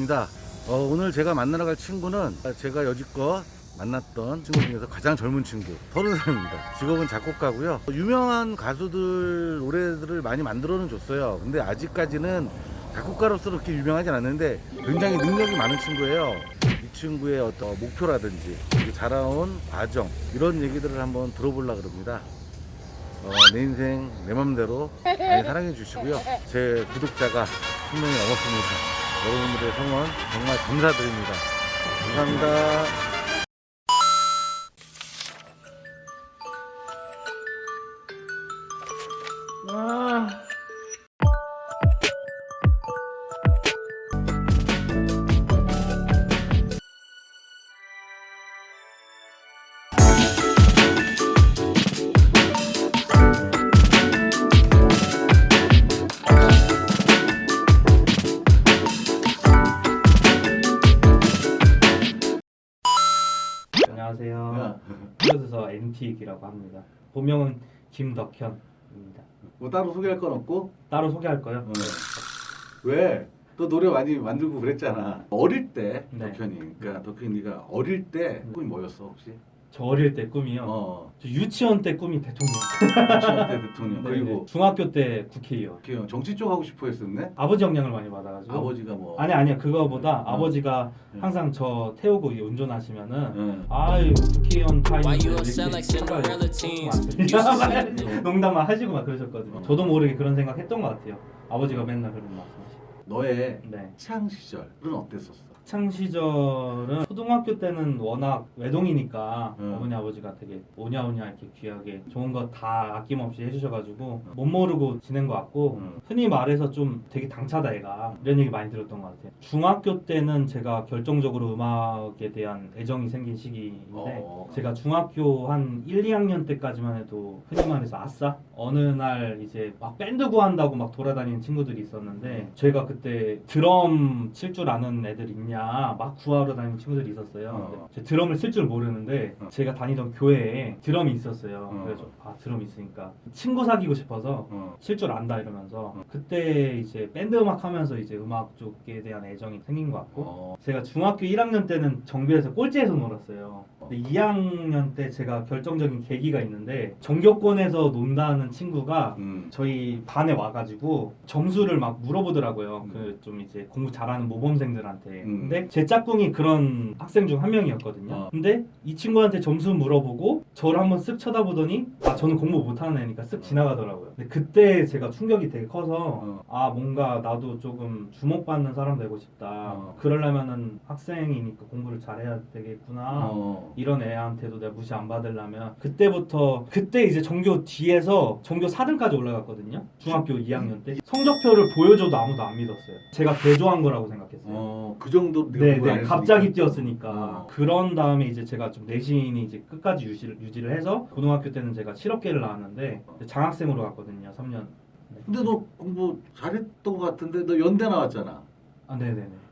반갑습니다. 오늘 제가 만나러 갈 친구는 제가 여지껏 만났던 친구 중에서 가장 젊은 친구, 30살입니다. 직업은 작곡가고요. 유명한 가수들 노래들을 많이 만들어는 줬어요. 근데 아직까지는 작곡가로서 그렇게 유명하진 않는데 굉장히 능력이 많은 친구예요. 이 친구의 어떤 목표라든지 자라온 과정, 이런 얘기들을 한번 들어보려고 그럽니다. 내 인생 내 맘대로 많이 사랑해 주시고요. 제 구독자가 1000명이 넘었습니다. 여러분들의 성원 정말 감사드립니다. 감사합니다. 안녕하세요. 프로듀서 NT익이라고 합니다. 본명은 김덕현입니다. 뭐 따로 소개할 건 없고? 따로 소개할 거요? 네. 왜? 또 노래 많이 만들고 그랬잖아. 어릴 때 네. 덕현이, 그러니까 덕현이 네가 어릴 때 꿈이 뭐였어 혹시? 저 어릴 때 꿈이요. 저 유치원 때 꿈이 대통령. 유치원 때 대통령. 네, 그리고 네. 중학교 때 국회의원. 덕현 정치 쪽 하고 싶어 했었네. 아버지 영향을 많이 받아가지고. 아버지가 뭐? 아니야 그거보다 아버지가 응. 항상 저 태우고 운전하시면은 응. 아유 국회의원 Why 타임인데 you upset like Cinderella teens? 농담만 하시고 막 그러셨거든요. 저도 모르게 그런 생각 했던 것 같아요. 아버지가 맨날 그런 말씀하시고. 너의 네. 창 시절은 어땠었어? 학창 시절은 초등학교 때는 워낙 외동이니까 응. 어머니 아버지가 되게 오냐오냐 이렇게 귀하게 좋은 거 다 아낌없이 해주셔가지고 못 모르고 지낸 것 같고 응. 흔히 말해서 좀 되게 당차다 애가 이런 얘기 많이 들었던 것 같아요. 중학교 때는 제가 결정적으로 음악에 대한 애정이 생긴 시기인데 제가 중학교 한 1, 2학년 때까지만 해도 흔히 말해서 아싸? 어느 날 이제 막 밴드 구한다고 막 돌아다니는 친구들이 있었는데 제가 그때 드럼 칠 줄 아는 애들 있냐 막 구하러 다니는 친구들이 있었어요. 근데 제가 드럼을 칠 줄 모르는데 제가 다니던 교회에 드럼이 있었어요. 그래서 드럼 있으니까 친구 사귀고 싶어서 칠 줄 안다 이러면서 그때 이제 밴드 음악 하면서 이제 음악 쪽에 대한 애정이 생긴 것 같고 제가 중학교 1학년 때는 정규에서 꼴찌에서 놀았어요. 근데 2학년 때 제가 결정적인 계기가 있는데 전교권에서 논다는 친구가 저희 반에 와가지고 점수를 막 물어보더라고요. 그 좀 이제 공부 잘하는 모범생들한테. 근데 제 짝꿍이 그런 학생 중 한 명이었거든요. 근데 이 친구한테 점수 물어보고 저를 한번 쓱 쳐다보더니 아 저는 공부 못하는 애니까 쓱 지나가더라고요. 근데 그때 제가 충격이 되게 커서 아 뭔가 나도 조금 주목받는 사람 되고 싶다. 그러려면은 학생이니까 공부를 잘해야 되겠구나. 이런 애한테도 내가 무시 안 받으려면 그때부터 그때 이제 전교 뒤에서 전교 4등까지 올라갔거든요. 중학교 2학년 때 성적표를 보여줘도 아무도 안 믿었어요. 제가 개조한 거라고 생각했어요. 그 정도 네네 갑자기 뛰었으니까 그런 다음에 이제 제가 좀 내신이 이제 끝까지 유지를 해서 고등학교 때는 제가 실업계를 나왔는데 장학생으로 갔거든요. 3년. 네. 근데 너 공부 잘했던 것 같은데 너 연대 나왔잖아. 아 네네네.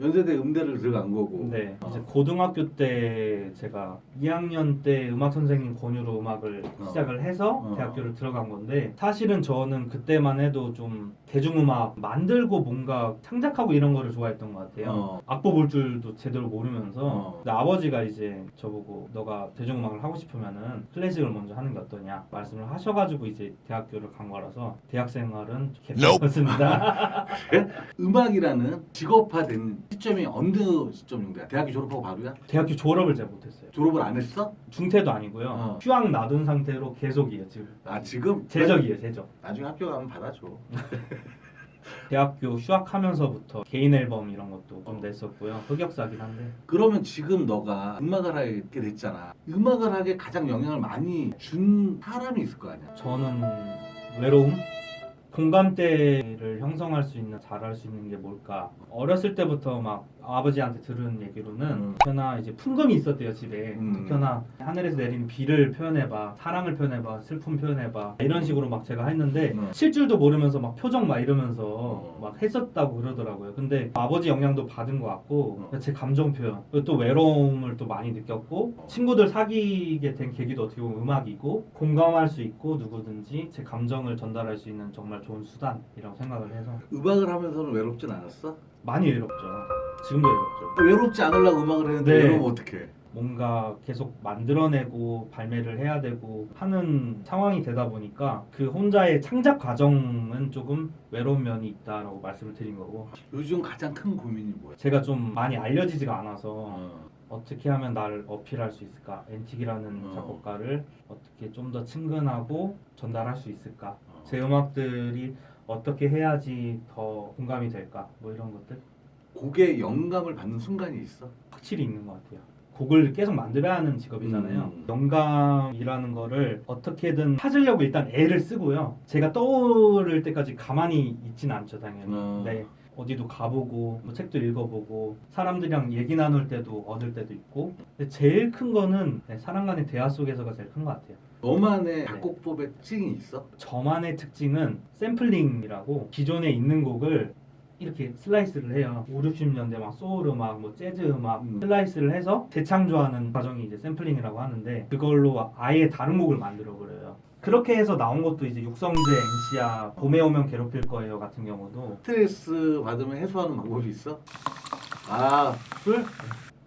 연세대 음대를 들어간 거고. 네. 이제 고등학교 때 제가 2학년 때 음악 선생님 권유로 음악을 시작을 해서 대학교를 들어간 건데 사실은 저는 그때만 해도 좀 대중음악 만들고 뭔가 창작하고 이런 거를 좋아했던 것 같아요. 악보 볼 줄도 제대로 모르면서 근데 아버지가 이제 저보고 너가 대중음악을 하고 싶으면은 클래식을 먼저 하는 게 어떠냐 말씀을 하셔가지고 이제 대학교를 간 거라서 대학 생활은 개판이었습니다. 음악이라는 직업화된 시점이 어느 시점 정도야? 대학교 졸업하고 바로야? 대학교 졸업을 제가 못했어요. 졸업을 안 했어? 중퇴도 아니고요. 휴학 놔둔 상태로 계속이에요 지금. 아 지금? 재적이에요 재적. 나중에 학교 가면 받아줘. 대학교 휴학하면서부터 개인 앨범 이런 것도 좀 냈었고요. 흑역사긴 한데. 그러면 지금 너가 음악을 하게 됐잖아. 음악을 하게 가장 영향을 많이 준 사람이 있을 거 아니야? 저는 외로움? 공감대를 형성할 수 있는, 잘할 수 있는 게 뭘까? 어렸을 때부터 막 아버지한테 들은 얘기로는 덕현아 이제 풍금이 있었대요 집에. 덕현아 하늘에서 내리는 비를 표현해봐, 사랑을 표현해봐, 슬픔 표현해봐 이런 식으로 막 제가 했는데 칠 줄도 모르면서 막 표정 막 이러면서 막 했었다고 그러더라고요. 근데 아버지 영향도 받은 것 같고 제 감정 표현 그리고 또 외로움을 또 많이 느꼈고 친구들 사귀게 된 계기도 어떻게 보면 음악이고 공감할 수 있고 누구든지 제 감정을 전달할 수 있는 정말 좋은 수단이라고 생각을 해서 음악을 하면서는 외롭진 않았어? 많이 외롭죠. 지금도 외롭죠. 외롭지 않으려고 음악을 했는데 네. 외로우면 어떡해? 뭔가 계속 만들어내고 발매를 해야 되고 하는 상황이 되다 보니까 그 혼자의 창작 과정은 조금 외로운 면이 있다라고 말씀을 드린 거고, 요즘 가장 큰 고민이 뭐야? 제가 좀 많이 알려지지가 않아서 어. 어떻게 하면 나를 어필할 수 있을까? 엔틱이라는 작곡가를 어떻게 좀 더 친근하고 전달할 수 있을까? 제 음악들이 어떻게 해야지 더 공감이 될까? 뭐 이런 것들 곡에 영감을 받는 순간이 있어? 확실히 있는 것 같아요. 곡을 계속 만들어야 하는 직업이잖아요. 영감이라는 거를 어떻게든 찾으려고 일단 애를 쓰고요. 제가 떠오를 때까지 가만히 있진 않죠, 당연히. 네. 어디도 가보고 뭐 책도 읽어보고 사람들이랑 얘기 나눌 때도 얻을 때도 있고, 근데 제일 큰 거는 사람 간의 대화 속에서가 제일 큰 것 같아요. 너만의 작곡법의 특징이 있어? 저만의 특징은 샘플링이라고 기존에 있는 곡을 이렇게 슬라이스를 해요. 5, 60년대 막 소울 음악, 뭐 재즈 음악 슬라이스를 해서 재창조하는 과정이 이제 샘플링이라고 하는데, 그걸로 아예 다른 곡을 만들어 버려요. 그렇게 해서 나온 것도 이제 육성재, NC야, 봄에 오면 괴롭힐 거예요 같은 경우도. 스트레스 받으면 해소하는 방법이 있어? 아, 술?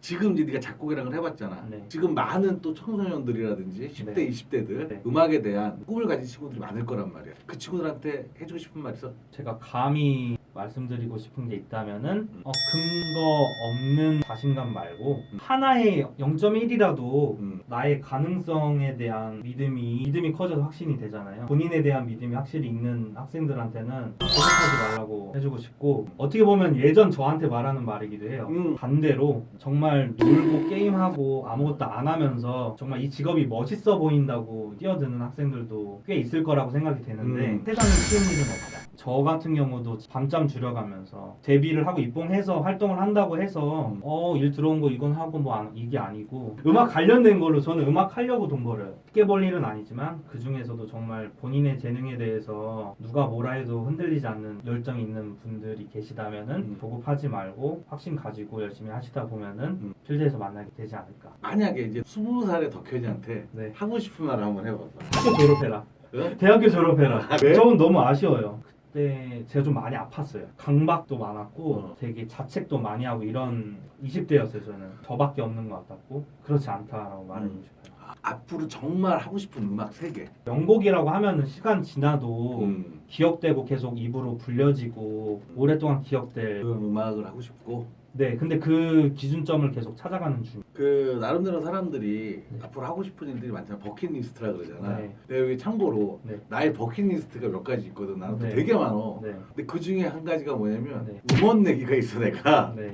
지금 이제 네가 작곡이라는 걸 해봤잖아. 네. 지금 많은 또 청소년들이라든지 10대, 네. 20대들 네. 음악에 대한 꿈을 가진 친구들이 많을 거란 말이야. 그 친구들한테 해주고 싶은 말 있어? 제가 감히 말씀드리고 싶은 게 있다면은 근거 없는 자신감 말고 하나의 0.1이라도 나의 가능성에 대한 믿음이 커져서 확신이 되잖아요. 본인에 대한 믿음이 확실히 있는 학생들한테는 고집하지 말라고 해주고 싶고, 어떻게 보면 예전 저한테 말하는 말이기도 해요. 반대로 정말 놀고 게임하고 아무것도 안 하면서 정말 이 직업이 멋있어 보인다고 뛰어드는 학생들도 꽤 있을 거라고 생각이 되는데 세상에 쉬운 일은 없다. 저 같은 경우도 밤잠 줄여가면서 데뷔를 하고 입봉해서 활동을 한다고 해서 일 들어온 거 이건 하고 이게 아니고, 음악 관련된 걸로 저는 음악 하려고 돈 벌어요. 크게 벌 일은 아니지만 그 중에서도 정말 본인의 재능에 대해서 누가 뭐라 해도 흔들리지 않는 열정이 있는 분들이 계시다면은 조급하지 말고 확신 가지고 열심히 하시다 보면은 필드에서 만나게 되지 않을까. 만약에 이제 20살의 덕현이한테 네. 하고 싶은 말 한번 해봐봐. 학교 졸업해라. 네? 대학교 졸업해라. 왜? 저는 너무 아쉬워요. 그때 제가 좀 많이 아팠어요. 강박도 많았고 되게 자책도 많이 하고 이런 20대였어요. 저는 저밖에 없는 것 같았고 그렇지 않다라고 말해주고 싶어요. 앞으로 정말 하고 싶은 음악 3개. 명곡이라고 하면은 시간 지나도 기억되고 계속 입으로 불려지고 오랫동안 기억될. 그런 음악을 하고 싶고. 네, 근데 그 기준점을 계속 찾아가는 중. 그 나름대로 사람들이 앞으로 하고 싶은 일들이 많잖아. 버킷리스트라 그러잖아. 네. 근데 여기 참고로 네. 나의 버킷리스트가 몇 가지 있거든. 나는 또 네. 되게 많어. 네. 근데 그 중에 한 가지가 뭐냐면 네. 음원 내기가 있어. 내가 네.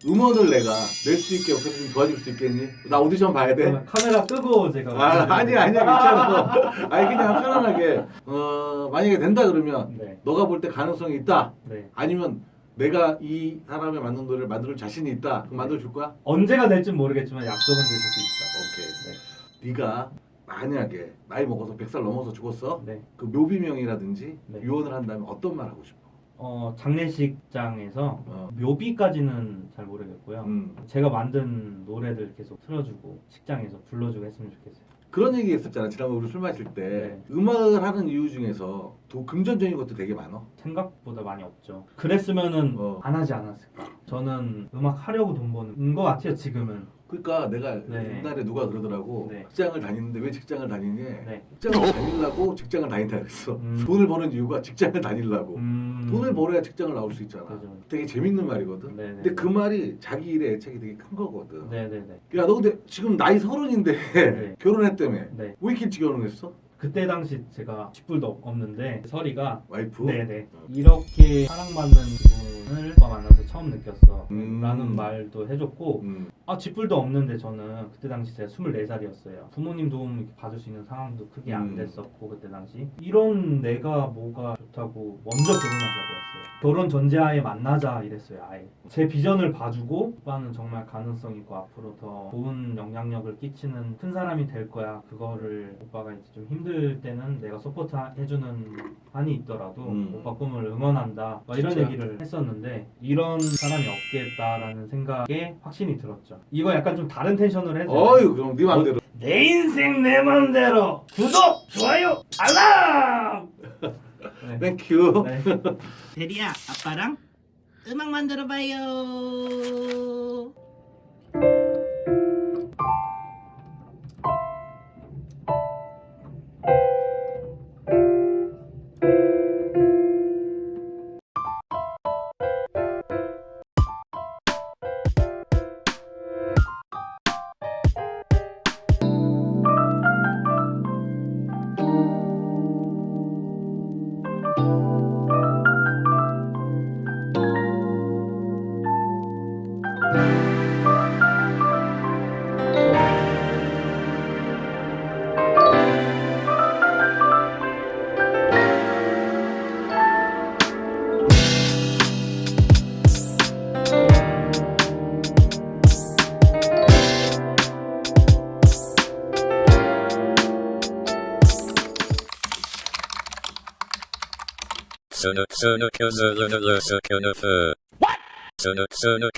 음원을 내가 낼 수 있게 옆에서 좀 도와줄 수 있겠니? 나 오디션 봐야 돼. 그러면 카메라 끄고 제가. 아니야 괜찮아. 아니 그냥 편안하게 만약에 된다 그러면 네. 너가 볼 때 가능성이 있다. 네. 아니면 내가 이 사람의 만든 노래를 만들 자신이 있다. 그럼 만들어줄 거야? 언제가 될지 모르겠지만 약속은 드릴 수 오케이. 네가 만약에 나이 먹어서 100살 넘어서 죽었어? 있다. 네. 그 묘비명이라든지 네. 유언을 한다면 어떤 말 하고 싶어? 장례식장에서 묘비까지는 잘 모르겠고요. 제가 만든 노래들 계속 틀어주고 식장에서 불러주고 했으면 좋겠어요. 그런 얘기 했었잖아. 지난번에 우리 술 마실 때 네. 음악을 하는 이유 중에서 더 금전적인 것도 되게 많아. 생각보다 많이 없죠. 그랬으면은 어. 안 하지 않았을까. 저는 음악 하려고 돈 버는 것 같아요. 지금은. 그러니까 내가 네. 옛날에 누가 그러더라고. 네. 직장을 다니는데 왜 직장을 다니니? 네. 직장을 다니려고 직장을 다닌다 그랬어. 음. 돈을 버는 이유가 직장을 다니려고. 돈을 벌어야 직장을 나올 수 있잖아. 그죠. 되게 재밌는 말이거든. 네네. 근데 그 말이 자기 일에 애착이 되게 큰 거거든. 네네네. 야 너 근데 지금 나이 30인데 네. 결혼했다며. 네. 왜 이렇게 일찍 결혼했어? 그때 당시 제가 쥐뿔도 없는데 설이가 와이프? 네네 이렇게 사랑받는 기분을 오빠 만나서 처음 느꼈어 라는 말도 해줬고 쥐뿔도 없는데 저는 그때 당시 제가 24살이었어요. 부모님 도움 이렇게 받을 수 있는 상황도 크게 안 됐었고 그때 당시 이런 내가 뭐가 좋다고 먼저 결혼하자고 했어요. 결혼 전제하에 만나자 이랬어요. 아예 제 비전을 봐주고 오빠는 정말 가능성 있고 앞으로 더 좋은 영향력을 끼치는 큰 사람이 될 거야. 그거를 오빠가 이제 좀 힘들 때는 내가 서포트 해주는 한이 있더라도 오빠 꿈을 응원한다 막 이런 진짜? 얘기를 했었는데 이런 사람이 없겠다라는 생각에 확신이 들었죠. 이거 약간 좀 다른 텐션으로 해도 어유 그럼 네 맘대로. 내 인생 내 맘대로 구독 좋아요 알람 네. 땡큐. 네. 대리야, 아빠랑 음악 만들어봐요. Sönük gözlerine sakınıfı. Sönük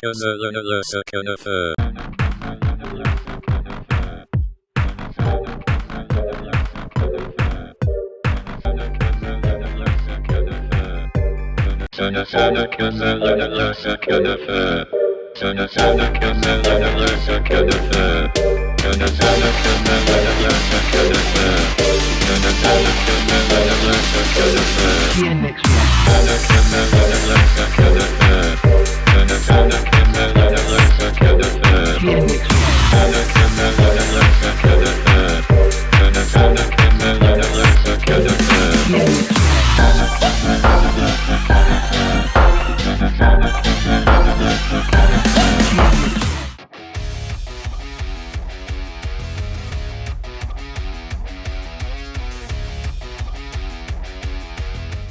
gözlerine sakınıfı. Sönük gözlerine sakınıfı. Sönük gözlerine sakınıfı. Sönük gözlerine sakınıfı. Sönük gözlerine sakınıfı.